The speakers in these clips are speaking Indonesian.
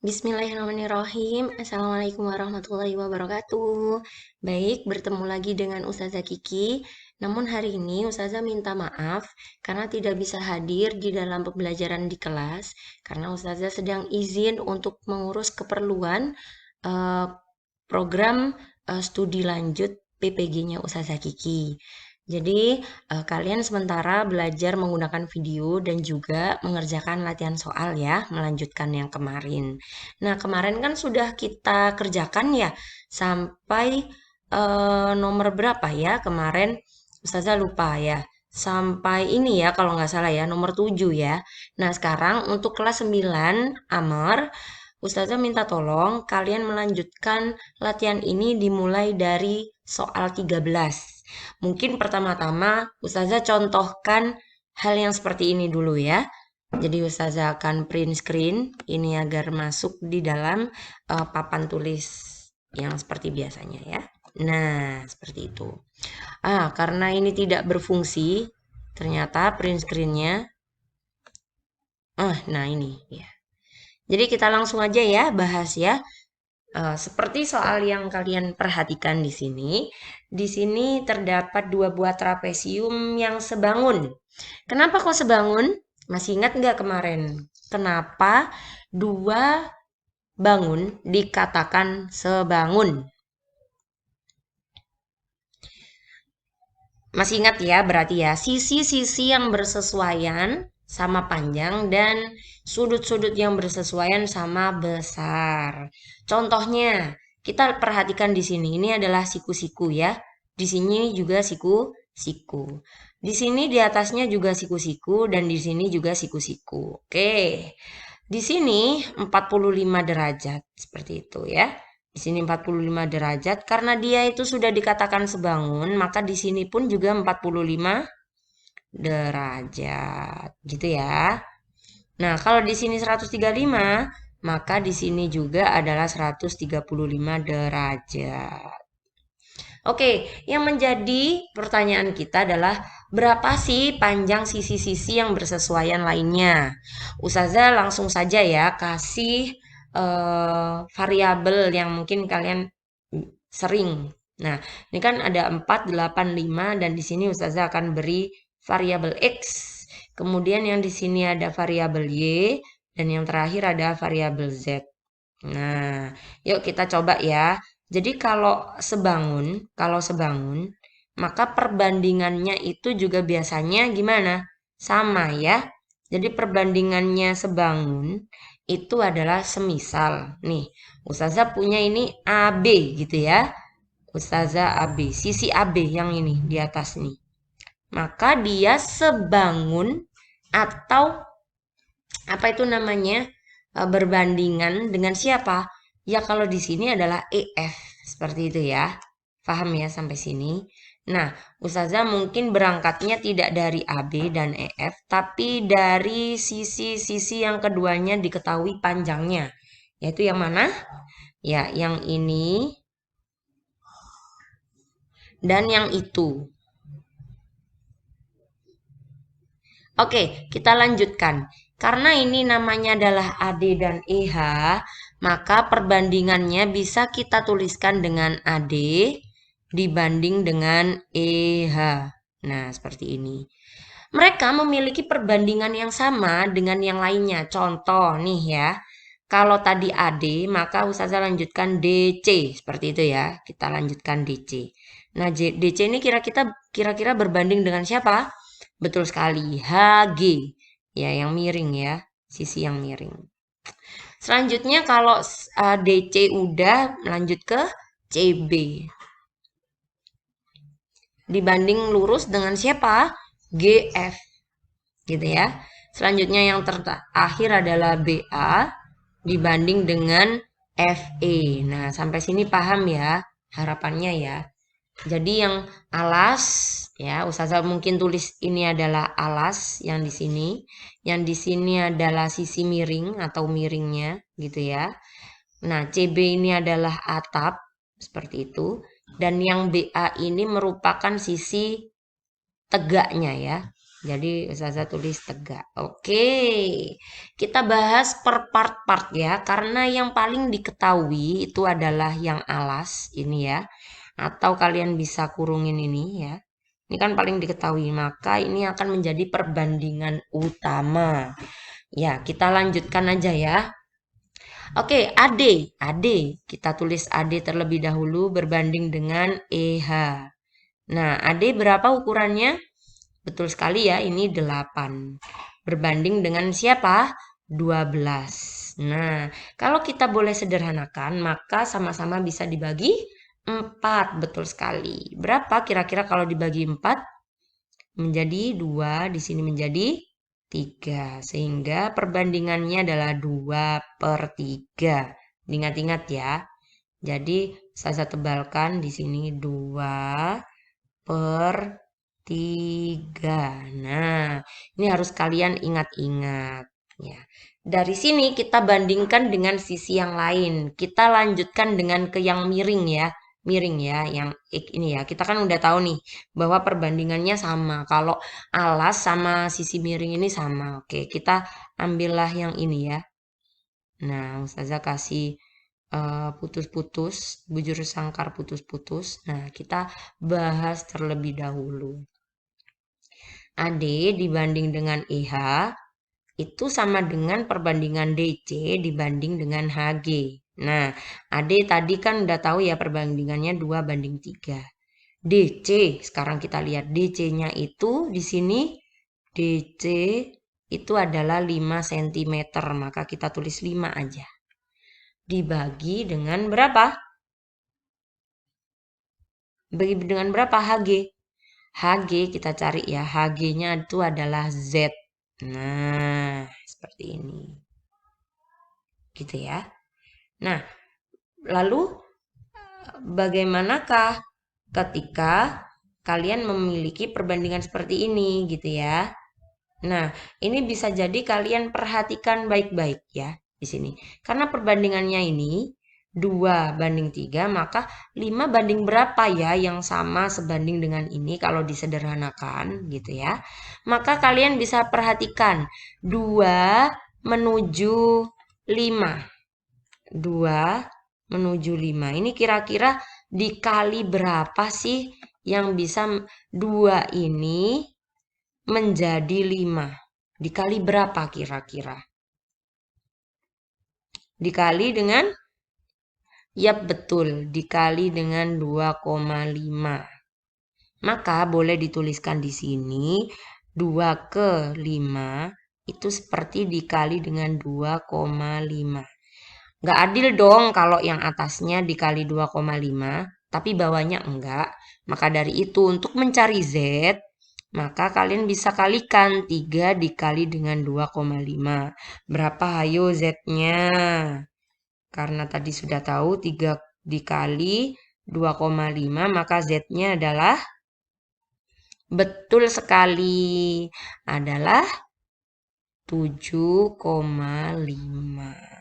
Bismillahirrahmanirrahim. Assalamualaikum warahmatullahi wabarakatuh. Baik, bertemu lagi dengan Ustazah Kiki. Namun hari ini Ustazah minta maaf karena tidak bisa hadir di dalam pembelajaran di kelas karena Ustazah sedang izin untuk mengurus keperluan eh, program studi lanjut PPG-nya Ustazah Kiki. Jadi, kalian sementara belajar menggunakan video dan juga mengerjakan latihan soal ya, melanjutkan yang kemarin. Nah, kemarin kan sudah kita kerjakan ya, sampai nomor berapa ya kemarin? Ustazah lupa ya. Sampai ini ya, kalau nggak salah ya, nomor 7 ya. Nah, sekarang untuk kelas 9, Amar, Ustazah minta tolong kalian melanjutkan latihan ini dimulai dari soal 13. Mungkin pertama-tama Ustazah contohkan hal yang seperti ini dulu ya. Jadi Ustazah akan print screen ini agar masuk di dalam papan tulis yang seperti biasanya ya. Nah, seperti itu. Karena ini tidak berfungsi, ternyata print screen-nya. Nah ini ya. Jadi kita langsung aja ya bahas ya. Seperti soal yang kalian perhatikan di sini. Di sini terdapat dua buah trapesium yang sebangun. Kenapa kok sebangun? Masih ingat nggak kemarin? Kenapa dua bangun dikatakan sebangun? Masih ingat ya berarti ya, sisi-sisi yang bersesuaian sama panjang dan sudut-sudut yang bersesuaian sama besar. Contohnya, kita perhatikan di sini, ini adalah siku-siku ya. Di sini juga siku-siku. Di sini di atasnya juga siku-siku dan di sini juga siku-siku. Oke. Di sini 45 derajat seperti itu ya. Di sini 45 derajat karena dia itu sudah dikatakan sebangun, maka di sini pun juga 45 derajat. Gitu ya. Nah, kalau di sini 135, maka di sini juga adalah 135 derajat. Oke, yang menjadi pertanyaan kita adalah berapa sih panjang sisi-sisi yang bersesuaian lainnya? Ustazah langsung saja ya kasih variabel yang mungkin kalian sering. Nah, ini kan ada 4, 8, 5 dan di sini Ustazah akan beri variabel X. Kemudian yang di sini ada variabel Y dan yang terakhir ada variabel Z. Nah, yuk kita coba ya. Jadi kalau sebangun, maka perbandingannya itu juga biasanya gimana? Sama ya. Jadi perbandingannya sebangun itu adalah semisal. Nih, Ustazah punya ini AB gitu ya. Ustazah AB, sisi AB yang ini di atas nih. Maka dia sebangun atau apa itu namanya? Berbandingan dengan siapa? Ya kalau di sini adalah EF seperti itu ya. Paham ya sampai sini? Nah, Ustazah mungkin berangkatnya tidak dari AB dan EF, tapi dari sisi-sisi yang keduanya diketahui panjangnya. Yaitu yang mana? Ya, yang ini dan yang itu. Oke, kita lanjutkan. Karena ini namanya adalah AD dan EH, maka perbandingannya bisa kita tuliskan dengan AD dibanding dengan EH. Nah, seperti ini. Mereka memiliki perbandingan yang sama dengan yang lainnya. Contoh nih ya. Kalau tadi AD, maka Ustazah lanjutkan DC. Seperti itu ya. Kita lanjutkan DC. Nah, DC ini kira-kira berbanding dengan siapa? Betul sekali, HG. Ya, yang miring ya. Sisi yang miring. Selanjutnya kalau DC udah lanjut ke CB. Dibanding lurus dengan siapa? GF. Gitu ya. Selanjutnya yang terakhir adalah BA dibanding dengan FE. Nah, sampai sini paham ya harapannya ya. Jadi yang alas ya, Ustazah mungkin tulis ini adalah alas yang di sini. Yang di sini adalah sisi miring atau miringnya gitu ya. Nah, CB ini adalah atap seperti itu dan yang BA ini merupakan sisi tegaknya ya. Jadi Ustazah tulis tegak. Oke, kita bahas per part-part ya, karena yang paling diketahui itu adalah yang alas ini ya, atau kalian bisa kurungin ini ya. Ini kan paling diketahui, maka ini akan menjadi perbandingan utama. Ya, kita lanjutkan aja ya. Oke, AD. AD. Kita tulis AD terlebih dahulu berbanding dengan EH. Nah, AD berapa ukurannya? Betul sekali ya, ini 8. Berbanding dengan siapa? 12. Nah, kalau kita boleh sederhanakan, maka sama-sama bisa dibagi 4. Betul sekali. Berapa kira-kira kalau dibagi 4? Menjadi 2, di sini menjadi 3. Sehingga perbandingannya adalah 2/3. Ingat-ingat ya. Jadi saya tebalkan di sini 2/3. Nah, ini harus kalian ingat-ingat ya. Dari sini kita bandingkan dengan sisi yang lain. Kita lanjutkan dengan ke yang miring ya. Miring ya, yang ini ya. Kita kan udah tahu nih bahwa perbandingannya sama. Kalau alas sama sisi miring ini sama. Oke, kita ambillah yang ini ya. Nah, Ustazah kasih putus-putus, bujur sangkar putus-putus. Nah, kita bahas terlebih dahulu. AD dibanding dengan EH itu sama dengan perbandingan DC dibanding dengan HG. Nah, AD tadi kan udah tahu ya perbandingannya 2/3. DC, sekarang kita lihat DC-nya itu di sini DC itu adalah 5 cm, maka kita tulis 5 aja. Dibagi dengan berapa? Bagi dengan berapa HG? HG kita cari ya, HG-nya itu adalah Z. Nah, seperti ini. Gitu ya. Nah, lalu bagaimanakah ketika kalian memiliki perbandingan seperti ini gitu ya? Nah, ini bisa jadi kalian perhatikan baik-baik ya di sini. Karena perbandingannya ini 2/3, maka 5 banding berapa ya yang sama sebanding dengan ini kalau disederhanakan gitu ya. Maka kalian bisa perhatikan 2 menuju 5. 2 menuju 5. Ini kira-kira dikali berapa sih yang bisa 2 ini menjadi 5? Dikali berapa kira-kira? Dikali dengan? Yap, betul. Dikali dengan 2,5. Maka boleh dituliskan di sini 2 ke 5 itu seperti dikali dengan 2,5. Nggak adil dong kalau yang atasnya dikali 2,5, tapi bawahnya enggak. Maka dari itu untuk mencari Z, maka kalian bisa kalikan 3 dikali dengan 2,5. Berapa hayo Z-nya? Karena tadi sudah tahu 3 dikali 2,5, maka Z-nya adalah betul sekali adalah 7,5.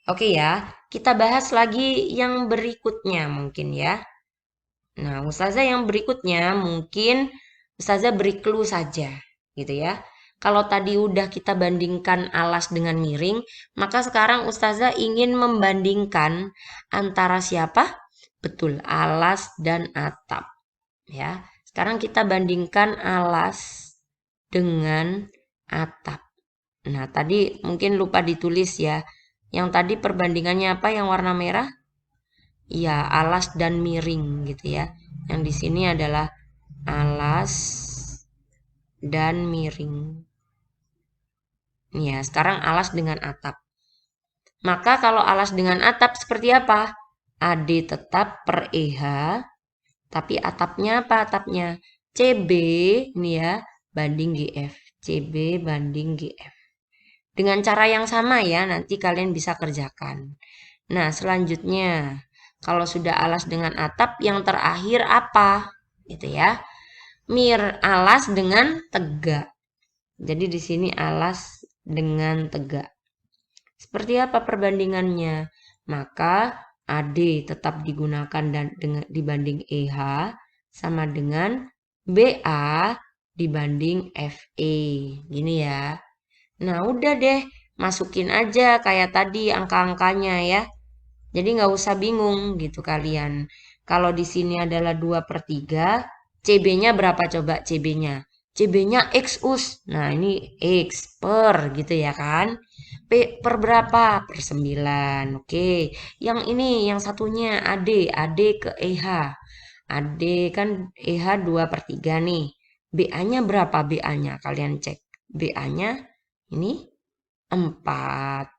Oke ya, kita bahas lagi yang berikutnya mungkin ya. Nah, Ustazah yang berikutnya mungkin Ustazah beri clue saja gitu ya. Kalau tadi udah kita bandingkan alas dengan miring, maka sekarang Ustazah ingin membandingkan antara siapa? Betul, alas dan atap. Ya, sekarang kita bandingkan alas dengan atap. Nah, tadi mungkin lupa ditulis ya. Yang tadi perbandingannya apa yang warna merah? Iya, alas dan miring gitu ya. Yang di sini adalah alas dan miring. Ya, sekarang alas dengan atap. Maka kalau alas dengan atap seperti apa? AD tetap per EH, tapi atapnya apa atapnya? CB ini ya, banding GF. CB banding GF. Dengan cara yang sama ya, nanti kalian bisa kerjakan. Nah, selanjutnya, kalau sudah alas dengan atap, yang terakhir apa? Gitu ya. Alas dengan tegak. Jadi di sini alas dengan tegak. Seperti apa perbandingannya? Maka AD tetap digunakan dan dibanding EH sama dengan BA dibanding FE. Gini ya. Nah, udah deh, masukin aja kayak tadi angka-angkanya ya. Jadi nggak usah bingung gitu kalian. Kalau di sini adalah 2/3, CB-nya berapa coba CB-nya? CB-nya X us. Nah, ini X per gitu ya kan. P per berapa? Per 9. Oke. Yang ini, yang satunya AD. AD ke EH. AD kan EH 2/3 nih. BA-nya berapa BA-nya? Kalian cek. BA-nya ini 4.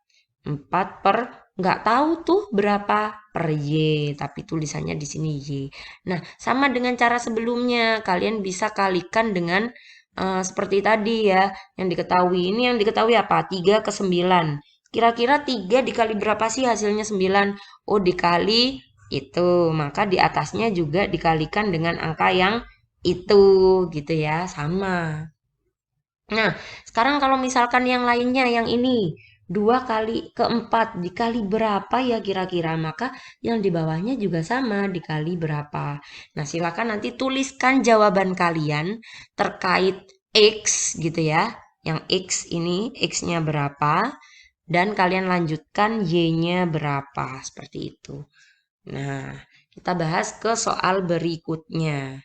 4 per nggak tahu tuh berapa per Y, tapi tulisannya di sini Y. Nah, sama dengan cara sebelumnya, kalian bisa kalikan dengan seperti tadi ya, yang diketahui. Ini yang diketahui apa? 3 ke 9. Kira-kira 3 dikali berapa sih hasilnya 9? Oh, dikali itu. Maka di atasnya juga dikalikan dengan angka yang itu gitu ya, sama. Nah, sekarang kalau misalkan yang lainnya, yang ini 2 kali ke 4 dikali berapa ya kira-kira? Maka yang di bawahnya juga sama, dikali berapa. Nah, silakan nanti tuliskan jawaban kalian terkait X gitu ya. Yang X ini, X-nya berapa? Dan kalian lanjutkan Y-nya berapa, seperti itu. Nah, kita bahas ke soal berikutnya.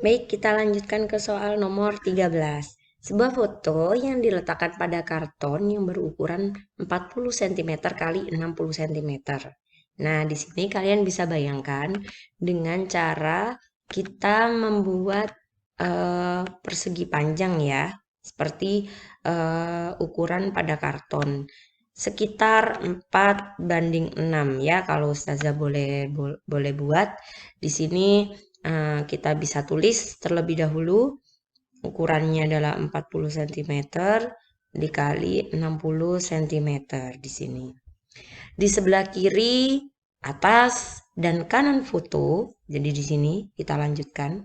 Baik, kita lanjutkan ke soal nomor 13. Sebuah foto yang diletakkan pada karton yang berukuran 40 cm kali 60 cm. Nah, di sini kalian bisa bayangkan dengan cara kita membuat persegi panjang ya, seperti ukuran pada karton. Sekitar 4:6 ya, kalau Ustazah boleh buat. Di sini kita bisa tulis terlebih dahulu ukurannya adalah 40 cm dikali 60 cm di sini. Di sebelah kiri, atas, dan kanan foto. Jadi di sini kita lanjutkan.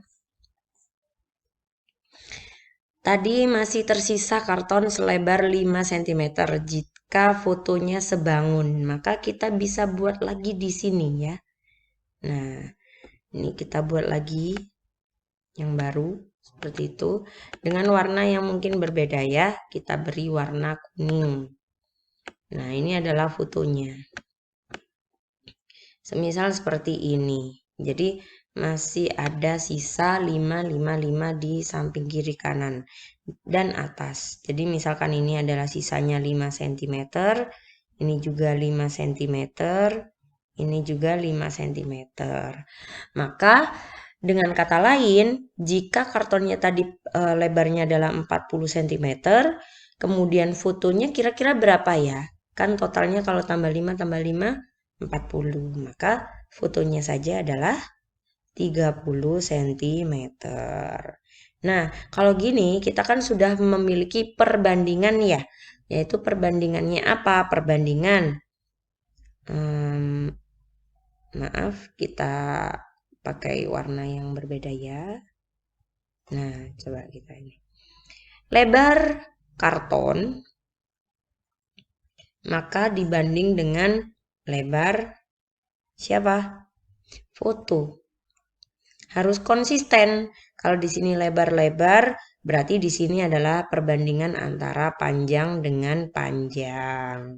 Tadi masih tersisa karton selebar 5 cm. Jika fotonya sebangun, maka kita bisa buat lagi di sini ya. Nah, ini kita buat lagi yang baru seperti itu dengan warna yang mungkin berbeda ya. Kita beri warna kuning. Nah, ini adalah fotonya. Semisal seperti ini. Jadi masih ada sisa 5 5 5 di samping kiri kanan dan atas. Jadi misalkan ini adalah sisanya 5 cm, ini juga 5 cm, ini juga 5 cm. Maka dengan kata lain, jika kartonnya tadi lebarnya adalah 40 cm, kemudian fotonya kira-kira berapa ya? Kan totalnya kalau tambah 5 tambah 5, 40. Maka fotonya saja adalah 30 cm. Nah, kalau gini kita kan sudah memiliki perbandingan ya. Yaitu perbandingannya apa? Perbandingan. Maaf, kita pakai warna yang berbeda ya. Nah, coba kita ini. Lebar karton maka dibanding dengan lebar siapa? Foto. Harus konsisten. Kalau di sini lebar-lebar, berarti di sini adalah perbandingan antara panjang dengan panjang.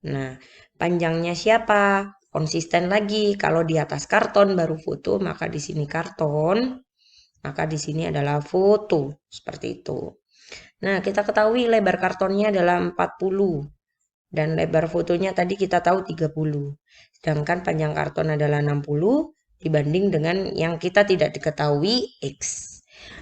Nah, panjangnya siapa? Konsisten lagi. Kalau di atas karton baru foto, maka di sini karton. Maka di sini adalah foto. Seperti itu. Nah, kita ketahui lebar kartonnya adalah 40. Dan lebar fotonya tadi kita tahu 30. Sedangkan panjang karton adalah 60 dibanding dengan yang kita tidak diketahui X.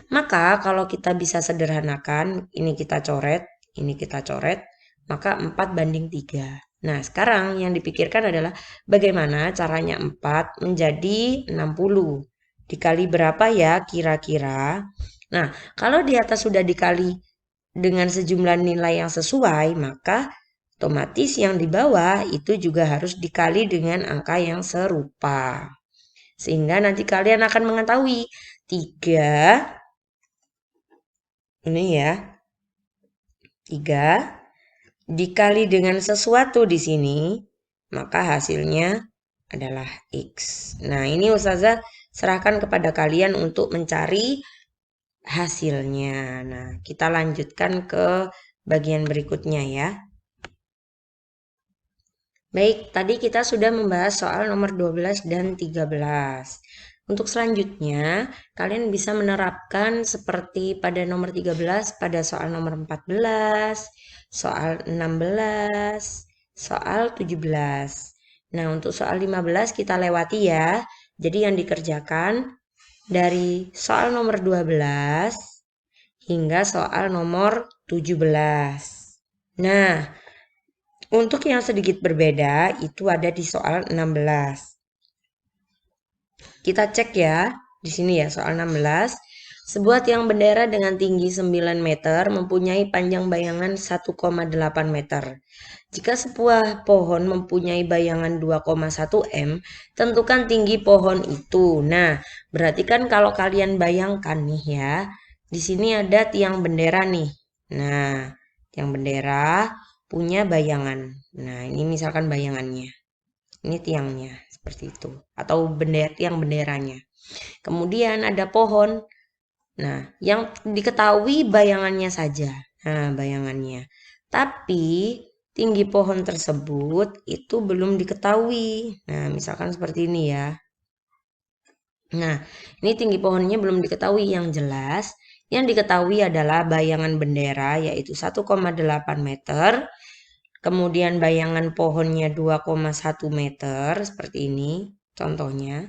Maka kalau kita bisa sederhanakan, ini kita coret, ini kita coret, maka 4:3. Nah, sekarang yang dipikirkan adalah bagaimana caranya 4 menjadi 60. Dikali berapa ya kira-kira? Nah, kalau di atas sudah dikali dengan sejumlah nilai yang sesuai, maka otomatis yang di bawah itu juga harus dikali dengan angka yang serupa. Sehingga nanti kalian akan mengetahui 3 ini ya. 3 dikali dengan sesuatu di sini, maka hasilnya adalah X. Nah, ini Ustazah serahkan kepada kalian untuk mencari hasilnya. Nah, kita lanjutkan ke bagian berikutnya ya. Baik, tadi kita sudah membahas soal nomor 12 dan 13. Untuk selanjutnya, kalian bisa menerapkan seperti pada nomor 13 pada soal nomor 14, soal 16, soal 17. Nah, untuk soal 15 kita lewati ya. Jadi yang dikerjakan dari soal nomor 12 hingga soal nomor 17. Nah, untuk yang sedikit berbeda itu ada di soal 16. Kita cek ya, di sini ya soal 16. Sebuah tiang bendera dengan tinggi 9 meter mempunyai panjang bayangan 1,8 meter. Jika sebuah pohon mempunyai bayangan 2,1 m, tentukan tinggi pohon itu. Nah, berarti kan kalau kalian bayangkan nih ya, di sini ada tiang bendera nih. Nah, tiang bendera punya bayangan. Nah, ini misalkan bayangannya. Ini tiangnya, seperti itu. Atau tiang benderanya. Kemudian ada pohon. Nah, yang diketahui bayangannya saja. Nah, bayangannya. Tapi tinggi pohon tersebut itu belum diketahui. Nah, misalkan seperti ini ya. Nah, ini tinggi pohonnya belum diketahui. Yang jelas, yang diketahui adalah bayangan bendera yaitu 1,8 meter. Kemudian bayangan pohonnya 2,1 meter seperti ini contohnya.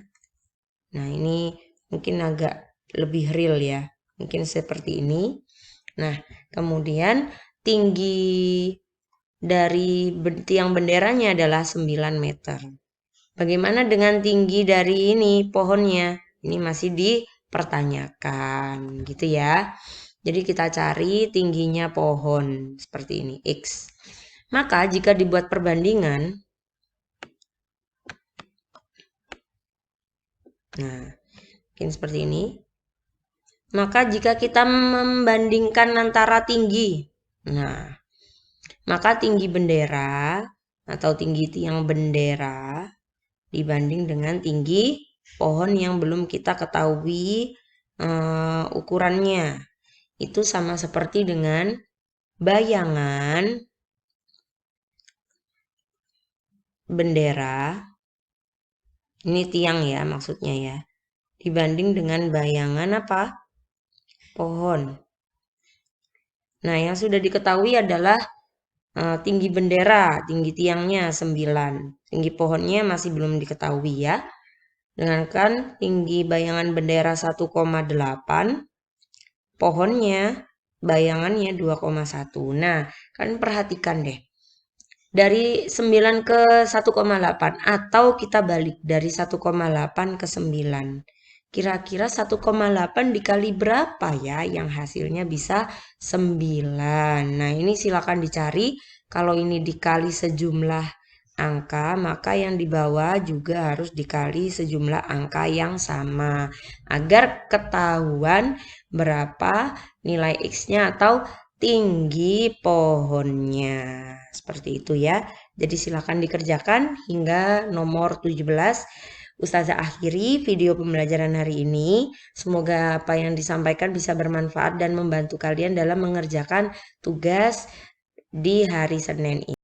Nah, ini mungkin agak lebih real ya. Mungkin seperti ini. Nah, kemudian tinggi dari tiang benderanya adalah 9 meter. Bagaimana dengan tinggi dari ini pohonnya? Ini masih dipertanyakan gitu ya. Jadi kita cari tingginya pohon seperti ini, X. Maka jika dibuat perbandingan, nah, mungkin seperti ini. Maka jika kita membandingkan antara tinggi, nah, maka tinggi bendera atau tinggi tiang bendera dibanding dengan tinggi pohon yang belum kita ketahui ukurannya. Itu sama seperti dengan bayangan bendera, ini tiang ya maksudnya ya, dibanding dengan bayangan apa? Pohon. Nah, yang sudah diketahui adalah tinggi bendera, tinggi tiangnya 9. Tinggi pohonnya masih belum diketahui ya. Sedangkan tinggi bayangan bendera 1,8, pohonnya bayangannya 2,1. Nah, kalian perhatikan deh. Dari 9 ke 1,8 atau kita balik dari 1,8 ke 9. Kira-kira 1,8 dikali berapa ya yang hasilnya bisa 9. Nah, ini silakan dicari. Kalau ini dikali sejumlah angka, maka yang di bawah juga harus dikali sejumlah angka yang sama. Agar ketahuan berapa nilai X-nya atau tinggi pohonnya. Seperti itu ya. Jadi silakan dikerjakan hingga nomor 17. Ustazah akhiri video pembelajaran hari ini. Semoga apa yang disampaikan bisa bermanfaat dan membantu kalian dalam mengerjakan tugas di hari Senin ini.